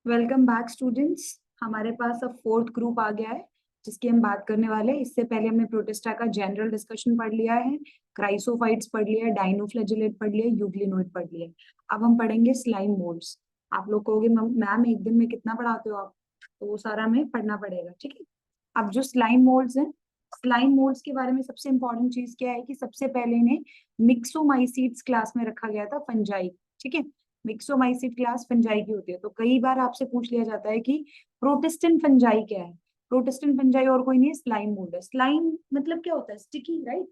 Welcome back students. हमारे पास अब fourth group आ गया है जिसकी हम बात करने वाले हैं। इससे पहले हमने प्रोटिस्टा का जनरल डिस्कशन पढ़ लिया है, क्राइसोफाइट्स पढ़ लिया है, डाइनोफ्लैजेलेट पढ़ लिया है, यूग्लिनोइड पढ़ लिया है। अब हम पढ़ेंगे स्लाइम मोल्ड्स। आप लोग कहोगे मैम एक दिन में कितना पढ़ाते हो आप, तो वो सारा हमें पढ़ना पड़ेगा, ठीक है। अब जो स्लाइम मोल्ड्स हैं, स्लाइम मोल्ड्स के बारे में सबसे इंपॉर्टेंट चीज क्या है कि सबसे पहले इन्हें मिक्सोमाइसीट्स क्लास में रखा गया था, फंजाई, ठीक है। मिक्सोमाइसिट क्लास फंजाई की होती है। तो कई बार आपसे पूछ लिया जाता है कि प्रोटिस्टेंट फंजाई क्या है। प्रोटिस्टेंट फंजाई और कोई नहीं है, स्लाइम मोल्ड है। स्लाइम मतलब क्या होता है? Sticky, right.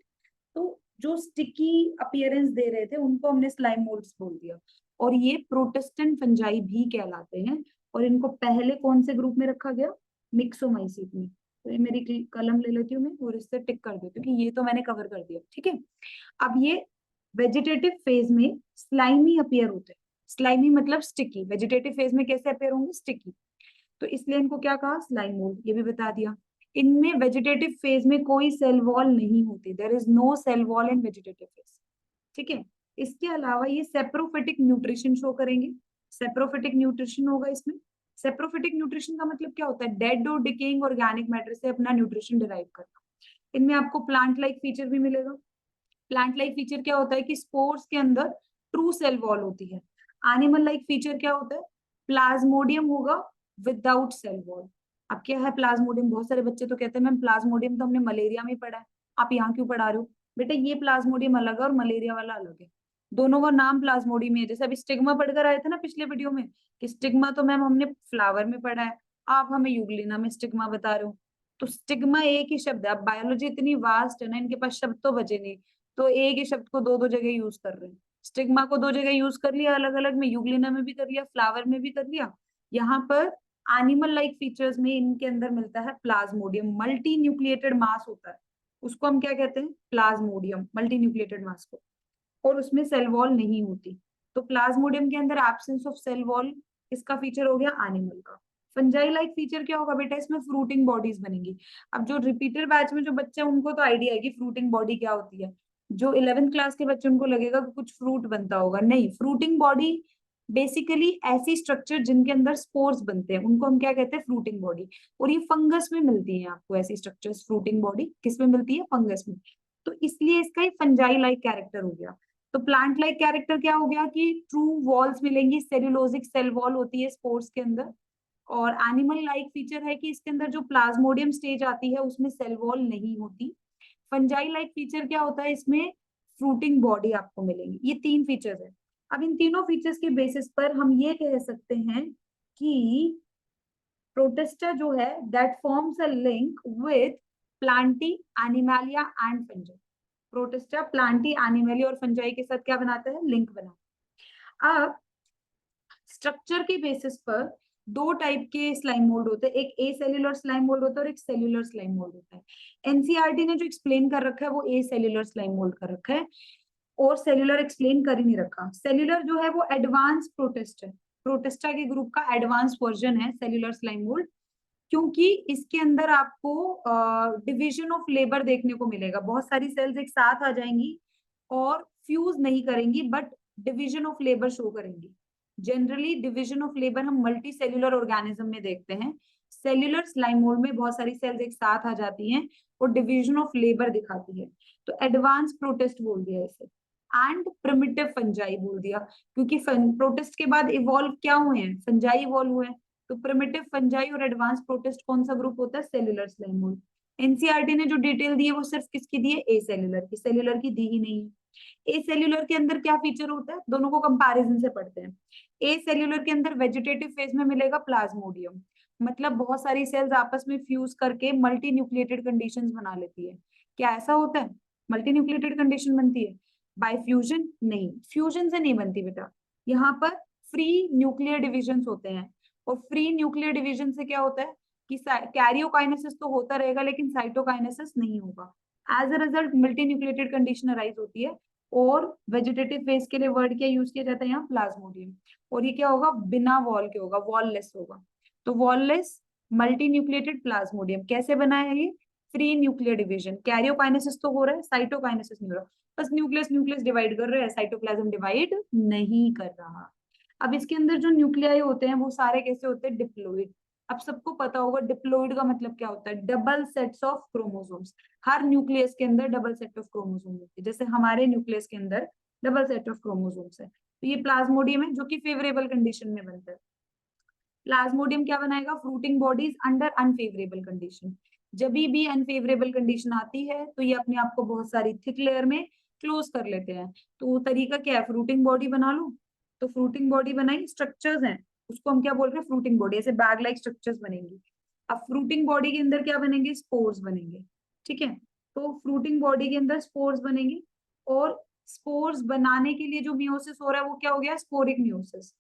तो जो स्टिकी अपीयरेंस दे रहे थे उनको हमने स्लाइम मोल्ड्स बोल दिया, और ये प्रोटिस्टेंट फंजाई भी कहलाते हैं। और इनको पहले कौन से ग्रुप में रखा गया? मिक्सोमाइसिट में। तो ये मेरी कलम ले लेती हूँ मैं और इससे टिक कर देती हूँ कि ये तो मैंने कवर कर दिया, ठीक है। अब ये वेजिटेटिव फेज में स्लाइमी अपीयर होते हैं। स्लाइमी मतलब स्टिकी। वेजिटेटिव फेज में कैसे अपीयर होंगे? स्टिकी। तो इसलिए इनको क्या कहा? Slime mould. ये भी बता दिया। इनमें वेजिटेटिव फेज में कोई सेल वॉल नहीं होती, there is no cell wall in vegetative phase, ठीक है। इसके अलावा ये सेप्रोफिटिक न्यूट्रिशन शो करेंगे। सेप्रोफिटिक न्यूट्रिशन होगा इसमें। सेप्रोफिटिक न्यूट्रिशन का मतलब क्या होता है? डेड और डिकेइंग ऑर्गेनिक मैटर से अपना न्यूट्रिशन डिराइव करना। इनमें आपको प्लांट लाइक फीचर भी मिलेगा। प्लांट लाइक फीचर क्या होता है कि स्पोर्स के अंदर ट्रू सेल वॉल होती है। एनिमल लाइक फीचर क्या होता है? प्लाज्मोडियम होगा विदाउट सेल वॉल। अब क्या है प्लाज्मोडियम? बहुत सारे बच्चे तो कहते हैं मैम प्लाज्मोडियम तो हमने मलेरिया में पढ़ा है, आप यहाँ क्यों पढ़ा रहे हो? बेटा ये प्लाज्मोडियम अलग है और मलेरिया वाला अलग है। दोनों का नाम प्लाज्मोडियम है। जैसे अभी स्टिग्मा पढ़कर आए थे ना पिछले वीडियो में, कि स्टिग्मा तो मैम हमने फ्लावर में पढ़ा है, आप हमें यूग्लिना में स्टिग्मा बता रहे हो। तो स्टिग्मा एक ही शब्द है। अब बायोलॉजी इतनी वास्ट है ना, इनके पास शब्द तो बचे नहीं, तो एक ही शब्द को दो दो जगह यूज कर रहे हैं। स्टिग्मा को दो जगह यूज कर लिया अलग अलग में, यूग्लिना में भी कर लिया, फ्लावर में भी कर लिया। यहाँ पर एनिमल लाइक फीचर्स में इनके अंदर मिलता है प्लाज्मोडियम। मल्टी न्यूक्लिएटेड मास होता है, उसको हम क्या कहते हैं? प्लाज्मोडियम, मल्टी न्यूक्लिएटेड मास को। और उसमें सेल वॉल नहीं होती। तो प्लाज्मोडियम के अंदर एब्सेंस ऑफ सेल वॉल इसका फीचर हो गया एनिमल का। फंजाई लाइक फीचर क्या होगा बेटा? इसमें फ्रूटिंग बॉडीज बनेंगी। अब जो रिपीटेड बैच में जो बच्चे हैं उनको तो आइडिया है कि फ्रूटिंग बॉडी क्या होती है। जो 11th क्लास के बच्चे उनको लगेगा कि कुछ फ्रूट बनता होगा, नहीं। फ्रूटिंग बॉडी बेसिकली ऐसी स्ट्रक्चर जिनके अंदर स्पोर्स बनते हैं उनको हम क्या कहते हैं? Fruiting body. और ये फंगस में मिलती है आपको ऐसी स्ट्रक्चर्स। फ्रूटिंग बॉडी किस में मिलती है? फंगस में। तो इसलिए इसका ही फंजाई लाइक कैरेक्टर हो गया। तो प्लांट लाइक कैरेक्टर क्या हो गया कि ट्रू वॉल्स मिलेंगी, सेल्यूलोजिक सेल वॉल होती है स्पोर्स के अंदर। और एनिमल लाइक फीचर है कि इसके अंदर जो प्लाज्मोडियम स्टेज आती है उसमें सेल वॉल नहीं होती। फंजाई लाइक फीचर क्या होता है? इसमें फ्रूटिंग बॉडी आपको मिलेंगी। ये तीन फीचर्स है। अब इन तीनों फीचर्स के बेसिस पर हम ये कह सकते हैं कि प्रोटिस्टा जो है that forms a link with Plantae, Animalia and Fungi. Protista Plantae, Animalia और फंजाई के साथ क्या बनाता है? लिंक बनाता है। अब स्ट्रक्चर के बेसिस पर दो टाइप के स्लाइम मोल्ड होते हैं, एक ए सेल्यूलर स्लाइम मोल्ड होता है और एक सेल्यूलर स्लाइम मोल्ड होता है। एनसीईआरटी ने जो एक्सप्लेन कर रखा है वो ए सेल्यूलर स्लाइम मोल्ड कर रखा है, और सेल्यूलर एक्सप्लेन कर ही नहीं रखा। सेल्यूलर जो है वो एडवांस प्रोटिस्ट है, प्रोटिस्टा के ग्रुप का एडवांस वर्जन है सेल्यूलर स्लाइम मोल्ड। क्योंकि इसके अंदर आपको डिवीजन ऑफ लेबर देखने को मिलेगा। बहुत सारी सेल्स एक साथ आ जाएंगी और फ्यूज नहीं करेंगी, but division of labour show करेंगी। जनरली डिवीजन ऑफ लेबर हम मल्टी सेल्यूलर ऑर्गेनिज्म में देखते हैं। सेल्यूलर स्लाइम मोल्ड में बहुत सारी सेल्स एक साथ आ जाती हैं और डिवीजन ऑफ लेबर दिखाती है। तो एडवांस प्रोटिस्ट बोल दिया इसे। एंड प्रिमिटिव फंजाई बोल दिया, क्योंकि प्रोटिस्ट के बाद इवॉल्व क्या हुए हैं? फंजाई इवॉल्व हुए हैं। तो प्रिमिटिव फंजाई और एडवांस प्रोटिस्ट कौन सा ग्रुप होता है? Cellular slime mould. एनसीईआरटी ने जो डिटेल दी है वो सिर्फ किसकी दी है? ए सेल्यूलर की। सेल्यूलर की दी ही नहीं है। ए सेल्यूलर के अंदर क्या फीचर होता है? दोनों को कंपैरिजन से पढ़ते हैं। ए सेल्यूलर के अंदर वेजिटेटिव फेज में मिलेगा प्लाज्मोडियम, मतलब बहुत सारी सेल्स आपस में फ्यूज करके मल्टी न्यूक्लिएटेड कंडीशंस बना लेती है। क्या ऐसा होता है? मल्टी न्यूक्लिएटेड कंडीशन बनती है बाय फ्यूजन? नहीं, फ्यूजन से नहीं बनती बेटा। यहाँ पर फ्री न्यूक्लियर डिविजन होते हैं, और फ्री न्यूक्लियर डिवीजन से क्या होता है कि कैरियोकाइनेसिस तो होता रहेगा लेकिन साइटोकाइनेसिस नहीं होगा। As a result multinucleated condition arise होती है। और वेजिटेटिव फेज के लिए वर्ड क्या यूज किया जाता है यहाँ? प्लाज्मोडियम। और ये क्या होगा? बिना वॉल के होगा, वॉल लेस होगा। तो wall less multi nucleated Plasmodium कैसे बना है ये? Free nuclear division. कैरियोकाइनेसिस तो हो रहा है, साइटोकाइनेसिस नहीं हो रहा। बस न्यूक्लियस न्यूक्लियस डिवाइड कर रहा है, साइटोप्लाज्म डिवाइड नहीं कर रहा। अब इसके अंदर जो न्यूक्लियाई होते हैं वो सारे कैसे होते हैं, डिप्लॉइड। अब सबको पता होगा डिप्लॉइड का मतलब क्या होता है, double sets of chromosomes. Her nucleus के अंदर डबल सेट ऑफ क्रोमोसोम होते हैं, जैसे हमारे न्यूक्लियस के अंदर डबल सेट ऑफ क्रोमोसोम्स है। तो ये प्लाज्मोडियम है जो कि फेवरेबल कंडीशन में बनता है। प्लाज्मोडियम क्या बनाएगा, fruiting bodies under unfavourable condition. जब भी अनफेवरेबल कंडीशन आती है तो ये अपने आप को बहुत सारी थिक लेयर में क्लोज कर लेते हैं। तो तरीका क्या है, फ्रूटिंग बॉडी बना लो। तो फ्रूटिंग बॉडी बनाई, स्ट्रक्चर्स हैं, उसको हम क्या बोल रहे हैं, फ्रूटिंग बॉडी। ऐसे बैग लाइक स्ट्रक्चर्स बनेंगी। अब फ्रूटिंग बॉडी के अंदर क्या बनेंगे, स्पोर्स बनेंगे। ठीक है, तो फ्रूटिंग बॉडी के अंदर स्पोर्स बनेंगे। और स्पोर्स बनाने के लिए जो मियोसिस हो रहा है वो क्या हो गया, स्पोरिक मियोसिस।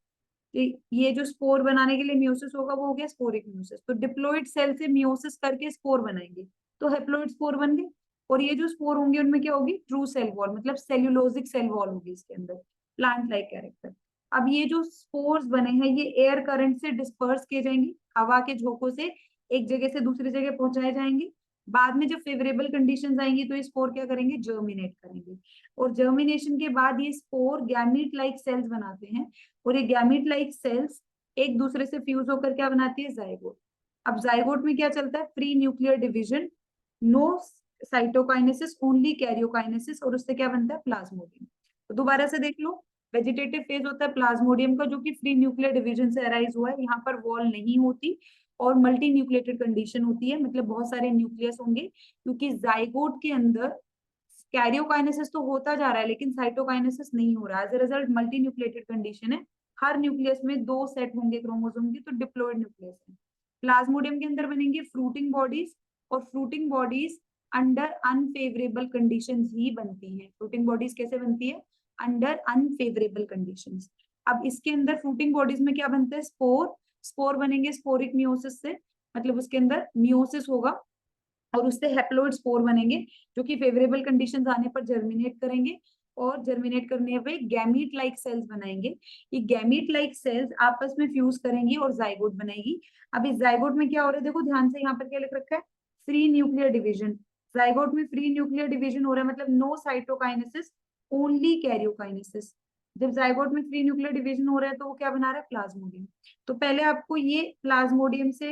ये जो स्पोर बनाने के लिए मियोसिस होगा वो हो गया स्पोरिक मियोसिस। तो डिप्लॉइड सेल से मियोसिस करके स्पोर बनाएंगे, तो हेप्लॉइड स्पोर बन गए। और ये जो स्पोर होंगे उनमें क्या होगी, ट्रू सेल वॉल, मतलब सेल्यूलोजिक सेल वॉल होगी इसके अंदर, प्लांट लाइक कैरेक्टर। अब ये जो स्पोर्स बने हैं ये एयर करंट से डिस्पर्स किए जाएंगे, हवा के झोंकों से एक जगह से दूसरी जगह पहुंचाए जाएंगे। बाद में जब फेवरेबल कंडीशंस आएंगी तो ये स्पोर क्या करेंगे, जर्मिनेट करेंगे। और जर्मिनेशन के बाद ये स्पोर गैमीट लाइक सेल्स बनाते हैं। और ये गैमीट लाइक सेल्स एक दूसरे से फ्यूज होकर क्या बनाती है, जाइगोट। अब जाइगोट में क्या चलता है, pre nuclear division, no cytokinesis, only karyokinesis, और उससे क्या बनता है, प्लाज्मोडियम। तो दोबारा से देख लो, वेजिटेटिव फेज होता है प्लाज्मोडियम का जो कि फ्री न्यूक्लियर डिवीजन से अराइज हुआ है। यहाँ पर वॉल नहीं होती और मल्टी न्यूक्लिएटेड कंडीशन होती है, मतलब बहुत सारे न्यूक्लियस होंगे, क्योंकि जाइगोट के अंदर कैरियोकाइनेसिस तो होता जा रहा है लेकिन साइटोकाइनेसिस नहीं हो रहा है। As a result multinucleated condition है। हर न्यूक्लियस में दो सेट होंगे क्रोमोसोम के, तो डिप्लॉइड न्यूक्लियस है। प्लाज्मोडियम के अंदर बनेंगे फ्रूटिंग बॉडीज, और fruiting bodies under unfavourable conditions ही बनती हैं। फ्रूटिंग बॉडीज कैसे बनती है, अंडर अनफेवरेबल कंडीशंस। अब इसके अंदर फ्रूटिंग बॉडीज में क्या बनता है, स्पोर। स्पोर बनेंगे स्पोरिक मियोसिस से, मतलब उसके अंदर मियोसिस होगा और उससे हेप्लॉइड स्पोर बनेंगे जो कि फेवरेबल कंडीशंस आने पर जर्मिनेट करेंगे। और जर्मिनेट करने पे गैमीट लाइक सेल्स बनाएंगे। ये गैमीट लाइक सेल्स आपस में फ्यूज करेंगी और जाइगोट बनाएगी। अब इस जाइगोट में क्या हो रहा है, देखो ध्यान से, यहाँ पर क्या लिख रखा है, फ्री न्यूक्लियर डिवीजन। जाइगोट में फ्री न्यूक्लियर डिवीजन हो रहा है, मतलब नो साइटोकाइनेसिस, ओनली कैरियोकाइनेसिस। जब जाइगोट में फ्री न्यूक्लियर डिवीजन हो रहा है तो वो क्या बना रहा है, प्लाज्मोडियम। तो पहले आपको ये प्लाज्मोडियम से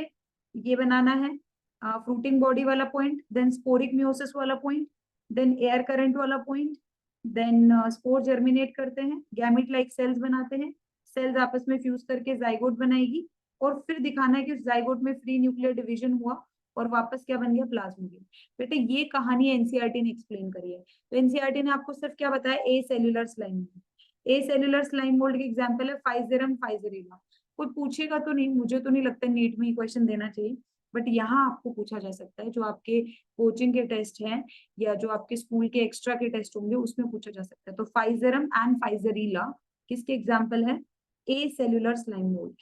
ये बनाना है, फ्रूटिंग बॉडी वाला पॉइंट, देन स्पोरिक मियोसिस वाला पॉइंट, देन एयर करंट वाला पॉइंट, देन स्पोर जर्मिनेट करते हैं, गैमिट लाइक सेल्स बनाते हैं, सेल्स आपस में फ्यूज करके जाइगोट बनाएगी। और फिर दिखाना है कि उस जाइगोट में फ्री न्यूक्लियर डिवीजन हुआ और वापस क्या बन गया, प्लाज्मोडियम। बेटे ये कहानी एनसीईआरटी ने एक्सप्लेन करी है। तो एनसीईआरटी ने आपको सिर्फ क्या बताया, ए सेल्यूलर स्लाइम मोल्ड। ए सेल्यूलर स्लाइम मोल्ड के एग्जाम्पल है फाइजेरम फाइजेरिला। कोई पूछेगा तो नहीं, मुझे तो नहीं लगता नीट में क्वेश्चन देना चाहिए, बट यहाँ आपको पूछा जा सकता है। जो आपके कोचिंग के टेस्ट हैं या जो आपके स्कूल के एक्स्ट्रा के टेस्ट होंगे उसमें पूछा जा सकता है। तो फाइजेरम एंड फाइजरीला किसके एग्जाम्पल है, ए सेल्यूलर स्लाइम मोल्ड।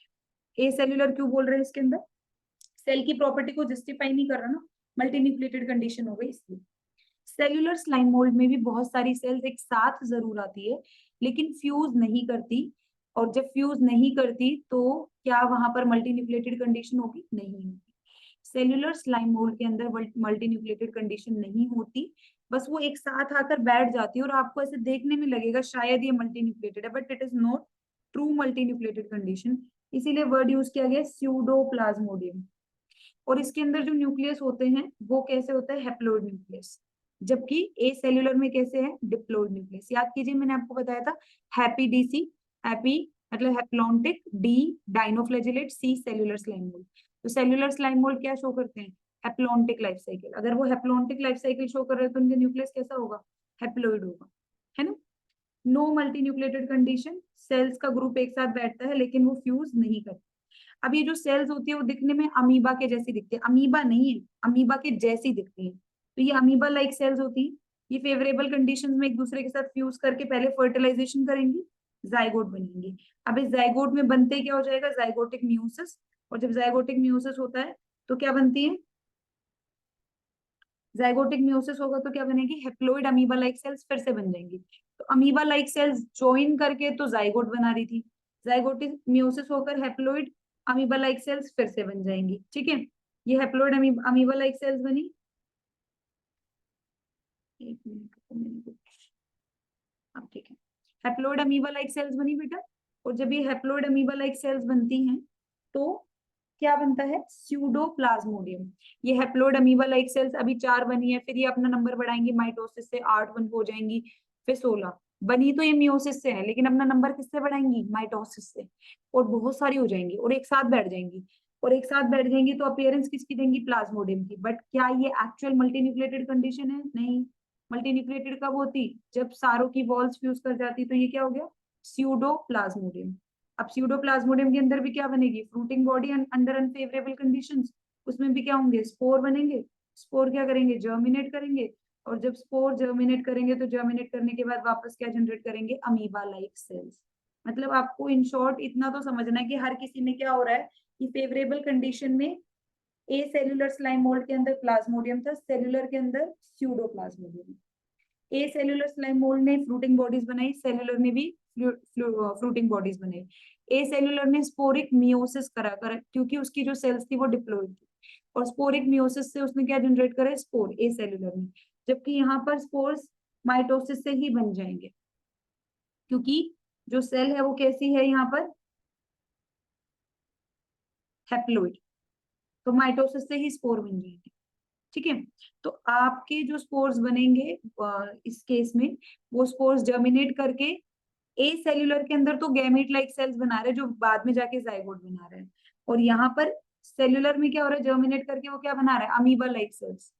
ए सेल्यूलर क्यों बोल रहे हैं, इसके अंदर सेल की प्रॉपर्टी को जस्टिफाई नहीं कर रहा ना, मल्टी न्यूक्लिएटेड कंडीशन हो गई इसलिए। सेल्यूलर स्लाइम मोल्ड में भी बहुत सारी सेल्स एक साथ जरूर आती है लेकिन फ्यूज नहीं करती। और जब फ्यूज नहीं करती तो क्या वहां पर मल्टी न्यूक्लिएटेड कंडीशन होगी, नहीं होगी। सेल्यूलर स्लाइम मोल्ड के अंदर मल्टी न्यूक्लिएटेड कंडीशन नहीं होती, बस वो एक साथ आकर बैठ जाती है और आपको ऐसे देखने में लगेगा शायद ये मल्टी न्यूक्लिएटेड है, but it is not true multi nucleated condition. इसीलिए वर्ड यूज किया गया स्यूडोप्लाज्मोडियम। और इसके अंदर जो न्यूक्लियस होते हैं वो कैसे होता है, हेप्लॉइड न्यूक्लियस। जबकि ए सेल्यूलर में कैसे है, डिप्लॉइड न्यूक्लियस। याद कीजिए मैंने आपको बताया था, हैप्पी डीसी, हैप्पी मतलब हैप्लॉन्टिक, डी डाइनोफ्लैजिलेट, सी सेल्यूलर स्लाइम मोल्ड। तो सेल्यूलर स्लाइम मोल्ड क्या शो करते हैं, हैप्लॉन्टिक लाइफ साइकिल। अगर वो हैप्लॉन्टिक लाइफ साइकिल शो कर रहे हैं तो उनके न्यूक्लियस कैसा होगा, हैप्लॉइड होगा, है ना। No multinucleated condition, cells का ग्रुप एक साथ बैठता है लेकिन वो फ्यूज नहीं करते। अब ये जो सेल्स होती है वो दिखने में अमीबा के जैसी दिखती है, अमीबा नहीं है, अमीबा के जैसी दिखती है। तो ये अमीबा लाइक सेल्स होती है। ये फेवरेबल कंडीशंस में एक दूसरे के साथ फ्यूज करके पहले फर्टिलाइजेशन करेंगी, जाइगोट बनेंगी। अब इस जाइगोट में बनते क्या हो जाएगा, जाइगोटिक म्यूसिस। और जब जाइगोटिक म्यूसिस होता है तो क्या बनती है, जाइगोटिक म्यूसिस होगा तो क्या बनेगी, हेप्लॉइड अमीबा लाइक सेल्स फिर से बन जाएंगी। तो अमीबा लाइक सेल्स ज्वाइन करके तो जाइगोट बना रही थी, जाइगोटिक म्यूसिस होकर हेप्लॉइड अमीबा लाइक सेल्स फिर से बन जाएंगी। ठीक है, ये हेप्लॉइड अमीबा लाइक सेल्स बनी। एक मिनट रुको, मैंने कुछ, अब ठीक है, हेप्लॉइड अमीबा लाइक सेल्स बनी बेटा। और जब ये हैप्लोइड अमीबा लाइक सेल्स बनती हैं तो क्या बनता है, स्यूडोप्लाज्मोडियम। ये हैप्लोइड अमीबा लाइक सेल्स अभी 4 बनी है, फिर ये अपना नंबर बढ़ाएंगी माइटोसिस से, 8 बन हो जाएंगी, फिर 16 बनी तो ये मियोसिस से है, लेकिन अपना नंबर किससे बढ़ाएंगी, माइटोसिस से, और बहुत सारी हो जाएंगी और एक साथ बैठ जाएंगी। और एक साथ बैठ जाएंगी तो अपीयरेंस किसकी देंगी, प्लाज्मोडियम की। बट क्या ये एक्चुअल मल्टीन्यूक्लिएटेड कंडीशन है, नहीं। मल्टीन्यूक्लिएटेड कब होती, जब सारों की वॉल्स फ्यूज कर जाती, तो ये क्या हो गया, स्यूडोप्लाज्मोडियम। अब स्यूडोप्लाज्मोडियम के अंदर भी क्या बनेगी, fruiting body under unfavourable conditions, उसमें भी क्या होंगे, स्पोर बनेंगे। स्पोर क्या करेंगे, जर्मिनेट करेंगे, और जब स्पोर जर्मिनेट करेंगे तो जर्मिनेट करने के बाद वापस क्या जनरेट करेंगे, अमीबा लाइक सेल्स। मतलब आपको इन शॉर्ट इतना तो समझना है कि हर किसी में क्या हो रहा है कि फेवरेबल कंडीशन में ए सेल्यूलर स्लाइम मोल्ड के अंदर प्लाज्मोडियम था, सेल्यूलर के अंदर स्यूडोप्लाज्मोडियम। ए सेल्यूलर स्लाइम मोल्ड ने फ्रूटिंग बॉडीज बनाई, सेल्यूलर ने भी फ्रूटिंग बॉडीज बनाई। ए सेल्यूलर ने स्पोरिक मियोसिस करा कर, क्योंकि उसकी जो सेल्स थी वो डिप्लॉइड थी, और स्पोरिक मियोसिस से उसने क्या जनरेट करे, स्पोर, ए सेल्यूलर ने। जबकि यहाँ पर स्पोर्स माइटोसिस से ही बन जाएंगे, क्योंकि जो सेल है वो कैसी है यहाँ पर, हैप्लोइड, तो माइटोसिस से ही स्पोर बन जाएंगे। ठीक है, तो आपके जो स्पोर्स बनेंगे इस केस में, वो स्पोर्स जर्मिनेट करके ए सेल्यूलर के अंदर तो गैमीट लाइक सेल्स बना रहे हैं जो बाद में जाके जाइगोट बना रहे हैं, और यहाँ पर सेल्यूलर में क्या हो रहा है, जर्मिनेट करके वो क्या बना रहा है, अमीबा लाइक सेल्स।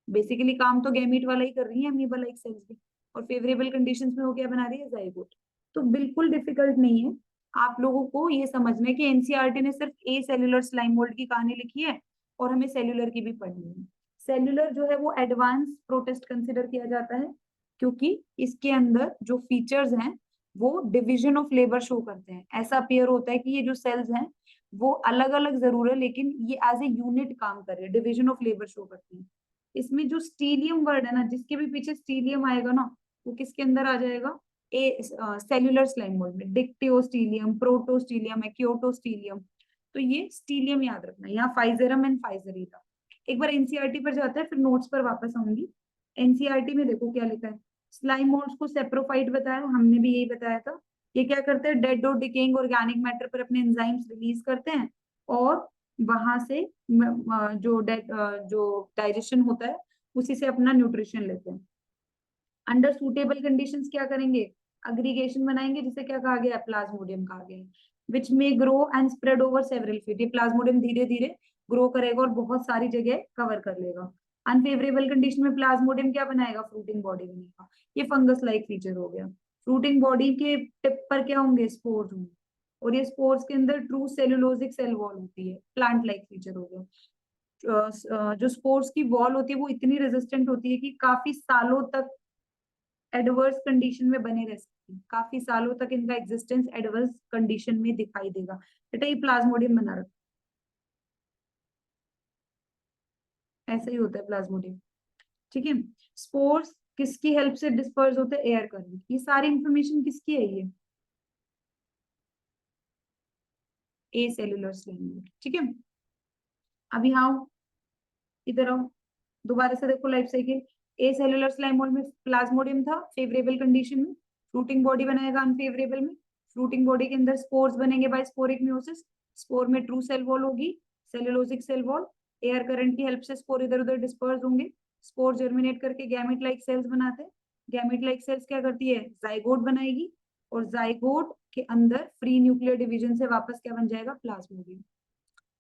बेसिकली काम तो गैमीट वाला ही कर रही है अमीबा लाइक सेल्स भी, और फेवरेबल कंडीशंस में वो क्या बना रही है, जाइगोट। तो बिल्कुल डिफिकल्ट नहीं है, आप लोगों को ये समझना है कि एनसीईआरटी ने सिर्फ ए सेल्यूलर स्लाइम मोल्ड की कहानी लिखी है, और हमें सेल्यूलर की भी पढ़नी है। सेल्यूलर जो है वो एडवांस प्रोटिस्ट कंसिडर किया जाता है, क्योंकि इसके अंदर जो फीचर्स हैं वो डिविजन ऑफ लेबर शो करते हैं। ऐसा अपियर होता है कि ये जो सेल्स हैं वो अलग अलग जरूर है, लेकिन ये एज ए यूनिट काम कर रहे हैं, डिविजन ऑफ लेबर शो करते हैं। इसमें जो स्टीलियम वर्ड है ना, जिसके भी पीछे स्टीलियम आएगा ना, वो किसके अंदर आ जाएगा, ए सेल्यूलर स्लाइम मोल्ड में। डिक्टियोस्टीलियम, प्रोटोस्टीलियम है, क्योटोस्टीलियम। तो ये स्टीलियम याद रखना, यहाँ फाइजेरम एंड फाइजरीला। एक बार एनसीईआरटी पर जाते हैं, फिर नोट्स पर वापस आऊंगी। एनसीईआरटी में देखो क्या लिखा है, स्लाइम मोल्ड्स को सेप्रोफाइट बताया, हमने भी यही बताया था। ये क्या करते हैं, डेड और डिकेइंग ऑर्गेनिक मैटर पर अपने एंजाइम्स रिलीज करते हैं, और वहां से जो डाइजेशन होता है उसी से अपना न्यूट्रिशन लेते हैं। अंडर सुटेबल कंडीशंस क्या करेंगे, अग्रीगेशन बनाएंगे, जिसे क्या कहा गया, प्लाज्मोडियम कहा गया, विच में grow and spread over several feet. ये प्लाज्मोडियम धीरे धीरे ग्रो करेगा और बहुत सारी जगह कवर कर लेगा। अनफेवरेबल कंडीशन में प्लाज्मोडियम क्या बनाएगा, फ्रूटिंग बॉडी बनेगा। ये फंगस लाइक फीचर हो गया। फ्रूटिंग बॉडी के टिप पर क्या होंगे, स्पोर्स होंगे, और ये स्पोर्स के अंदर ट्रू सेलुलोजिक सेल वॉल होती है, प्लांट लाइक फीचर हो गया। जो स्पोर्स की वॉल होती है वो इतनी रेजिस्टेंट होती है कि काफी सालों तक एडवर्स कंडीशन में बने रह सकते हैं, काफी सालों तक इनका एग्जिस्टेंस एडवर्स कंडीशन में दिखाई देगा। बेटा ये प्लाज्मोडियम बना रखा, ऐसा ही होता है प्लाज्मोडियम। ठीक है, स्पोर्स किसकी हेल्प से डिस्पर्स होते हैं, एयर करंट। ये सारी इंफॉर्मेशन किसकी है, ये ए सेल्यूलर स्लाइम। ठीक है, अब यहाँ आओ, इधर आओ, दोबारा से देखो life cycle. A cellular slime mould में प्लाज्मोडियम था फेवरेबल कंडीशन में, फ्रूटिंग बॉडी बनाएगा अनफेवरेबल में। फ्रूटिंग बॉडी के अंदर स्पोर्स बनेंगे बाय स्पोरिक मियोसिस, स्पोर में ट्रू सेल वॉल होगी, cellulosic cell wall. Air current की हेल्प से स्पोर इधर उधर डिस्पर्स होंगे, स्पोर जर्मिनेट करके गैमेट लाइक सेल्स बनाते हैं। गैमेट लाइक सेल्स क्या करती है, जाइगोट बनाएगी, और जाइगोट के अंदर फ्री न्यूक्लियर डिवीजन से वापस क्या बन जाएगा, प्लाज्मोडियम।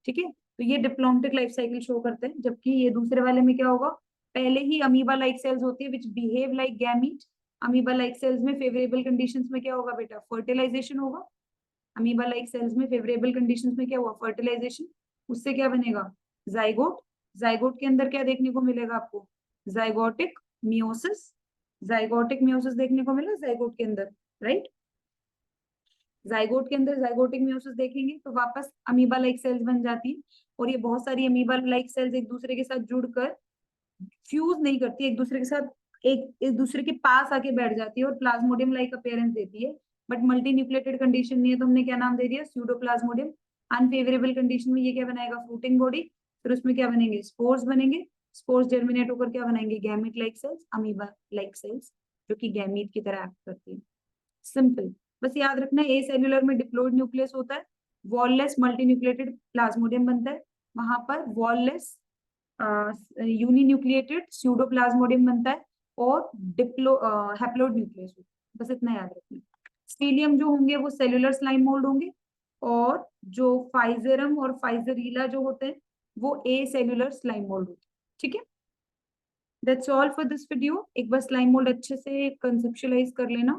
ठीक है, तो ये डिप्लॉन्टिक लाइफ साइकिल शो करते हैं। जबकि ये दूसरे वाले में क्या होगा, पहले ही अमीबा लाइक सेल्स होती है which behave like gamete. Amoeba like cells में फेवरेबल कंडीशंस में क्या होगा बेटा, फर्टिलाइजेशन होगा। अमीबा लाइक सेल्स में फेवरेबल कंडीशंस में क्या हुआ, फर्टिलाइजेशन। उससे क्या बनेगा, जाइगोट। जाइगोट के अंदर क्या देखने को मिलेगा आपको, जाइगोटिक मियोसिस। जाइगोटिक मियोसिस देखने को मिला जाइगोट के अंदर, राइट। जाइगोट के अंदर जाइगोटिक मियोसिस देखेंगे तो वापस अमीबा लाइक सेल्स बन जाती है, और ये बहुत सारी अमीबा लाइक सेल्स एक दूसरे के साथ जुड़कर फ्यूज नहीं करती एक दूसरे के साथ, एक दूसरे के पास आके बैठ जाती है और प्लाज्मोडियम लाइक अपीयरेंस देती है। बट मल्टी न्यूक्लिएटेड कंडीशन नहीं है, तो हमने क्या नाम दे दिया, स्यूडोप्लाज्मोडियम। अनफेवरेबल कंडीशन में ये क्या बनाएगा, फ्रूटिंग बॉडी, फिर उसमें क्या बनेंगे, स्पोर्स बनेंगे। स्पोर्स जर्मिनेट होकर क्या बनाएंगे, gamete like cells, amoeba like cells, जो कि गैमीट की तरह एक्ट करती है। सिंपल। बस याद रखना ए सेल्यूलर में डिप्लॉइड न्यूक्लियस होता है, वॉललेस मल्टीन्यूक्लिएटेड प्लाज्मोडियम बनता है, वहां पर वॉललेस यूनिन्यूक्लिएटेड स्यूडोप्लाज्मोडियम बनता है, और हैप्लोइड न्यूक्लियस होता है। बस इतना याद रखना। स्टीलियम जो होंगे वो सेल्यूलर स्लाइम मोल्ड होंगे, और जो फाइजेरम और फाइजरीला जो होते हैं वो ए सेल्यूलर स्लाइम मोल्ड होते हैं। ठीक है, that's all for this video. एक बार स्लाइम मोल्ड अच्छे से कंसेप्चुलाइज कर लेना।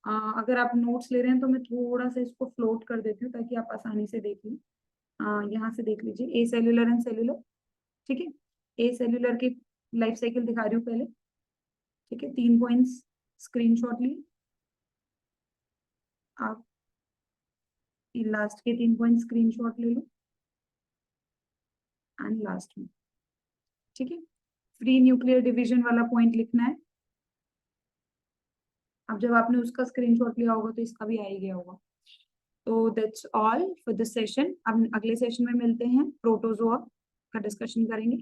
अगर आप नोट्स ले रहे हैं तो मैं थोड़ा सा इसको फ्लोट कर देती हूँ ताकि आप आसानी से देख लें। यहाँ से देख लीजिए ए सेल्यूलर एंड सेल्यूलर। ठीक है, ए सेल्यूलर की लाइफ साइकिल दिखा रही हूँ पहले। ठीक है, 3 पॉइंट्स स्क्रीनशॉट लिए आप, लास्ट के 3 पॉइंट स्क्रीनशॉट ले लो एंड लास्ट में। ठीक है, फ्री न्यूक्लियर डिवीजन वाला पॉइंट लिखना है। अब जब आपने उसका स्क्रीनशॉट लिया होगा तो इसका भी आ ही गया होगा। तो that's all for this session. अब अगले सेशन में मिलते हैं, प्रोटोजोआ का डिस्कशन करेंगे।